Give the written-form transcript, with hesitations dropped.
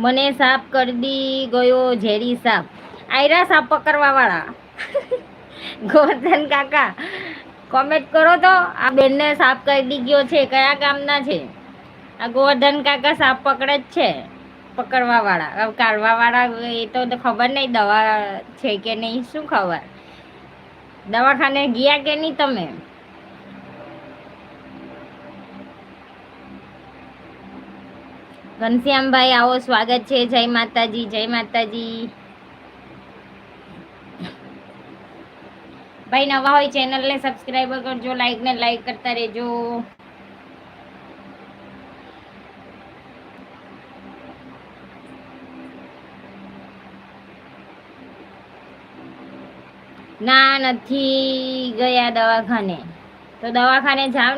મને સાફ કરી દી ગયો ઝેરી સાપ. આયરા સાપ પકડવા વાળા ગોવર્ધન કાકા કોમેન્ટ કરો તો. આ બેનને સાફ કરી દી ગયો છે, કયા ગામના છે? આ ગોવર્ધન કાકા સાપ પકડે જ છે, પકડવા વાળા. કાઢવા વાળા એ તો ખબર નહીં દવા છે કે નહીં, શું ખબર. દવાખાને ગયા કે નહીં તમે? ઘનશ્યામભાઈ આવો, સ્વાગત છે. જય માતાજી, જય માતાજી. ભાઈ નવા હોય ચેનલને સબસ્ક્રાઈબ કરજો, લાઈક ને લાઈક કરતા રહેજો. ના નથી ગયા દવાખાને, તો દવાખાને જાવ.